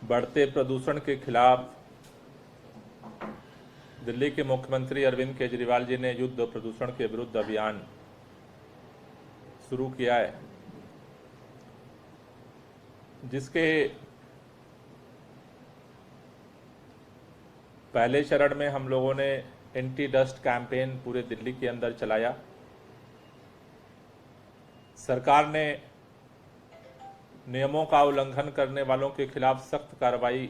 बढ़ते प्रदूषण के खिलाफ दिल्ली के मुख्यमंत्री अरविंद केजरीवाल जी ने युद्ध प्रदूषण के विरुद्ध अभियान शुरू किया है, जिसके पहले चरण में हम लोगों ने एंटी डस्ट कैंपेन पूरे दिल्ली के अंदर चलाया। सरकार ने नियमों का उल्लंघन करने वालों के खिलाफ सख्त कार्रवाई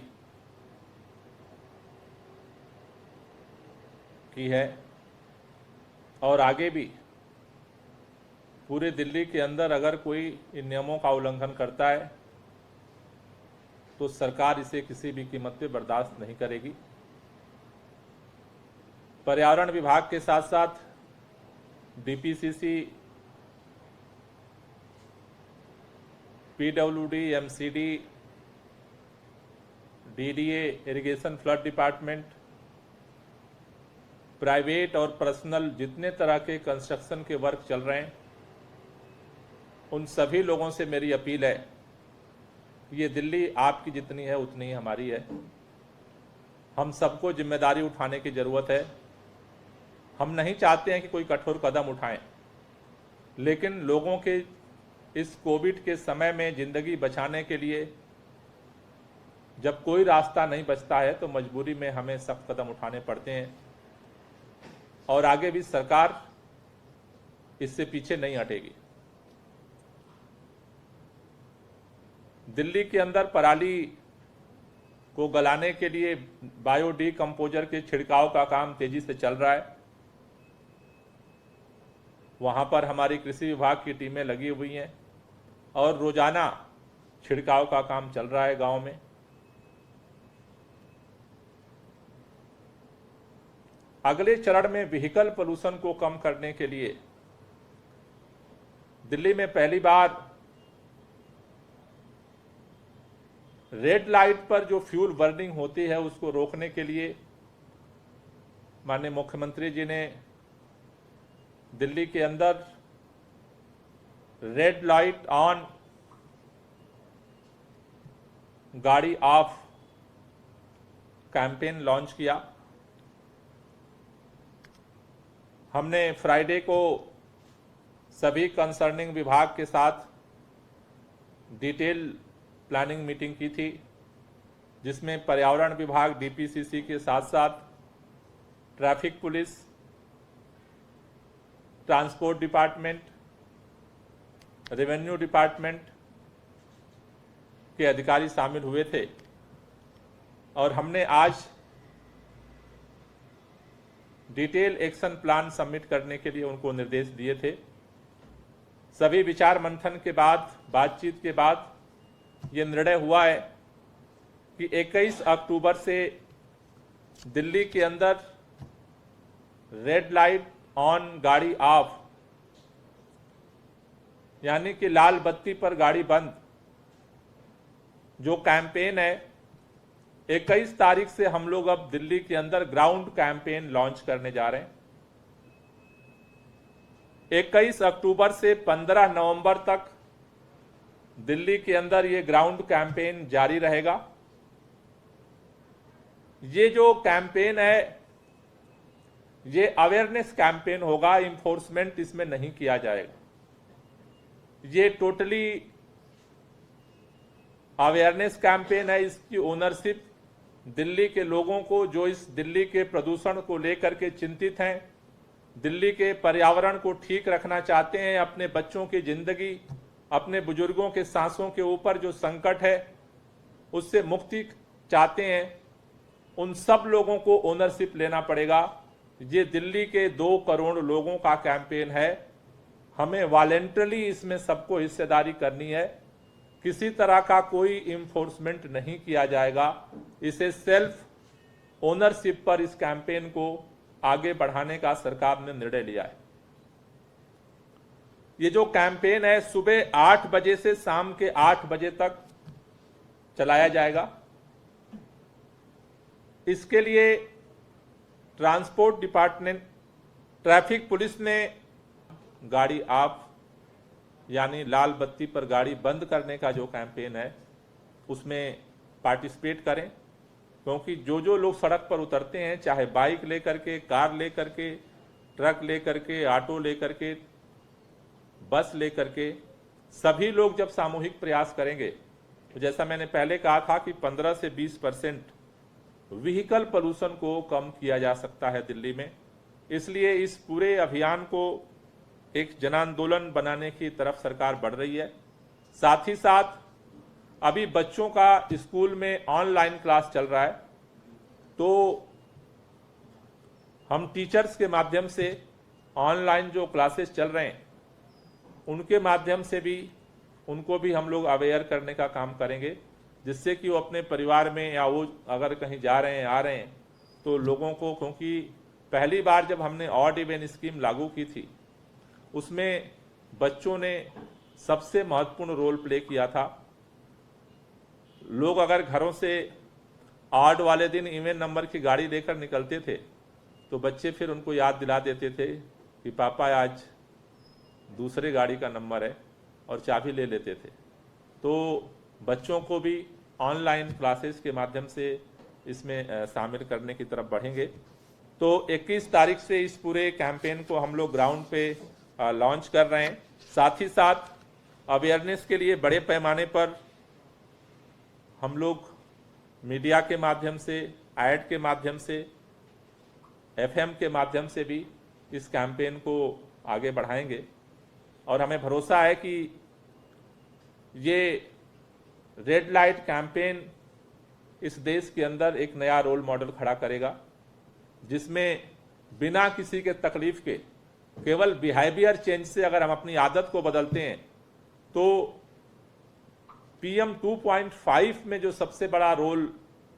की है और आगे भी पूरे दिल्ली के अंदर अगर कोई इन नियमों का उल्लंघन करता है तो सरकार इसे किसी भी कीमत पे बर्दाश्त नहीं करेगी। पर्यावरण विभाग के साथ साथ DPCC, PWD, MCD, DDA, irrigation flood department, private और पर्सनल जितने तरह के कंस्ट्रक्शन के वर्क चल रहे हैं, उन सभी लोगों से मेरी अपील है, ये दिल्ली आपकी जितनी है उतनी ही हमारी है। हम सबको जिम्मेदारी उठाने की ज़रूरत है। हम नहीं चाहते हैं कि कोई कठोर कदम उठाएं, लेकिन लोगों के इस कोविड के समय में ज़िंदगी बचाने के लिए जब कोई रास्ता नहीं बचता है तो मजबूरी में हमें सख्त कदम उठाने पड़ते हैं और आगे भी सरकार इससे पीछे नहीं हटेगी। दिल्ली के अंदर पराली को गलाने के लिए बायोडीकम्पोजर के छिड़काव का काम तेजी से चल रहा है। वहां पर हमारी कृषि विभाग की टीमें लगी हुई हैं और रोजाना छिड़काव का काम चल रहा है गांव में। अगले चरण में व्हीकल पोल्यूशन को कम करने के लिए दिल्ली में पहली बार रेड लाइट पर जो फ्यूल बर्निंग होती है उसको रोकने के लिए माननीय मुख्यमंत्री जी ने दिल्ली के अंदर रेड लाइट ऑन गाड़ी ऑफ कैंपेन लॉन्च किया। हमने फ्राइडे को सभी कंसर्निंग विभाग के साथ डिटेल प्लानिंग मीटिंग की थी, जिसमें पर्यावरण विभाग, डीपीसीसी के साथ साथ traffic police, transport department, revenue department के अधिकारी शामिल हुए थे और हमने आज डिटेल एक्शन प्लान सबमिट करने के लिए उनको निर्देश दिए थे। सभी विचार मंथन के बाद, बातचीत के बाद ये निर्णय हुआ है कि 21 अक्टूबर से दिल्ली के अंदर रेड लाइट ऑन गाड़ी ऑफ, यानी कि लाल बत्ती पर गाड़ी बंद, जो कैंपेन है 21 तारीख से हम लोग अब दिल्ली के अंदर ग्राउंड कैंपेन लॉन्च करने जा रहे हैं। 21 अक्टूबर से 15 नवंबर तक दिल्ली के अंदर ये ग्राउंड कैंपेन जारी रहेगा। ये जो कैंपेन है ये अवेयरनेस कैंपेन होगा, इन्फोर्समेंट इसमें नहीं किया जाएगा। ये टोटली अवेयरनेस कैंपेन है। इसकी ओनरशिप दिल्ली के लोगों को, जो इस दिल्ली के प्रदूषण को लेकर के चिंतित हैं, दिल्ली के पर्यावरण को ठीक रखना चाहते हैं, अपने बच्चों की जिंदगी, अपने बुजुर्गों के सांसों के ऊपर जो संकट है उससे मुक्ति चाहते हैं, उन सब लोगों को ओनरशिप लेना पड़ेगा। ये दिल्ली के 2 करोड़ लोगों का कैंपेन है। हमें वॉलेंटरली इसमें सबको हिस्सेदारी करनी है। किसी तरह का कोई इन्फोर्समेंट नहीं किया जाएगा। इसे सेल्फ ओनरशिप पर इस कैंपेन को आगे बढ़ाने का सरकार ने निर्णय लिया है। ये जो कैंपेन है सुबह 8 बजे से शाम के 8 बजे तक चलाया जाएगा। इसके लिए ट्रांसपोर्ट डिपार्टमेंट, ट्रैफिक पुलिस ने गाड़ी ऑफ यानी लाल बत्ती पर गाड़ी बंद करने का जो कैंपेन है उसमें पार्टिसिपेट करें, क्योंकि जो लोग सड़क पर उतरते हैं, चाहे बाइक लेकर के, कार लेकर के, ट्रक लेकर के, ऑटो लेकर के, बस लेकर के, सभी लोग जब सामूहिक प्रयास करेंगे तो जैसा मैंने पहले कहा था कि 15 से 20% व्हीकल पोल्यूशन को कम किया जा सकता है दिल्ली में। इसलिए इस पूरे अभियान को एक जन आंदोलन बनाने की तरफ सरकार बढ़ रही है। साथ ही साथ अभी बच्चों का स्कूल में ऑनलाइन क्लास चल रहा है, तो हम टीचर्स के माध्यम से ऑनलाइन जो क्लासेस चल रहे हैं उनके माध्यम से भी उनको भी हम लोग अवेयर करने का काम करेंगे, जिससे कि वो अपने परिवार में या वो अगर कहीं जा रहे हैं आ रहे हैं तो लोगों को, क्योंकि पहली बार जब हमने ऑड इवन स्कीम लागू की थी उसमें बच्चों ने सबसे महत्वपूर्ण रोल प्ले किया था। लोग अगर घरों से ऑड वाले दिन इवन नंबर की गाड़ी लेकर निकलते थे तो बच्चे फिर उनको याद दिला देते थे कि पापा आज दूसरे गाड़ी का नंबर है, और चाबी ले लेते थे। तो बच्चों को भी ऑनलाइन क्लासेस के माध्यम से इसमें शामिल करने की तरफ बढ़ेंगे। तो 21 तारीख से इस पूरे कैंपेन को हम लोग ग्राउंड पे लॉन्च कर रहे हैं। साथ ही साथ अवेयरनेस के लिए बड़े पैमाने पर हम लोग मीडिया के माध्यम से, ऐड के माध्यम से, FM के माध्यम से भी इस कैंपेन को आगे बढ़ाएंगे, और हमें भरोसा है कि ये रेड लाइट कैंपेन इस देश के अंदर एक नया रोल मॉडल खड़ा करेगा, जिसमें बिना किसी के तकलीफ के, केवल बिहेवियर चेंज से अगर हम अपनी आदत को बदलते हैं तो PM 2.5 में जो सबसे बड़ा रोल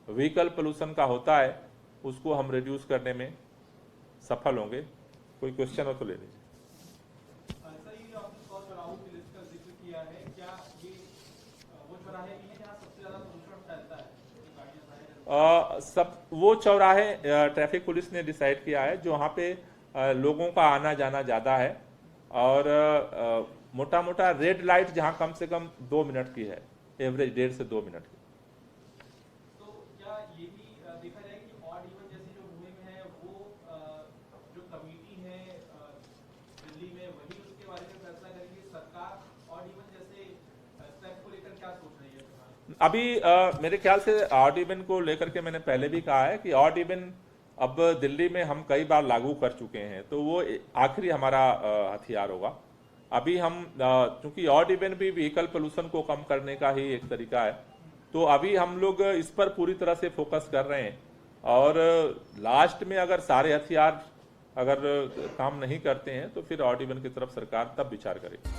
व्हीकल पोल्यूशन का होता है उसको हम रिड्यूस करने में सफल होंगे। कोई क्वेश्चन हो तो ले लीजिए। सब वो चौराहे ट्रैफिक पुलिस ने डिसाइड किया है जो वहाँ पे लोगों का आना जाना ज़्यादा है, और मोटा मोटा रेड लाइट जहाँ कम से कम 2 मिनट की है, एवरेज 1.5 से 2 मिनट की। तो क्या ये भी देखा जाए कि ऑड इवन जैसी जो मुहिम है वो जो कमेटी है दिल्ली में वही उसके बारे में फैसला करेगी, सरकार ऑड इवन जैसे स्टेप को लेकर क्या सोच रही है? अभी मेरे ख्याल से ऑड इवन को लेकर के मैंने पहले भी कहा है कि ऑड इवन अब दिल्ली में हम कई बार लागू कर चुके हैं, तो वो आखिरी हमारा हथियार होगा। अभी हम चूंकि ऑड इवन भी व्हीकल पोल्यूशन को कम करने का ही एक तरीका है, तो अभी हम लोग इस पर पूरी तरह से फोकस कर रहे हैं, और लास्ट में अगर सारे हथियार अगर काम नहीं करते हैं तो फिर ऑड इवन की तरफ सरकार तब विचार करेगी।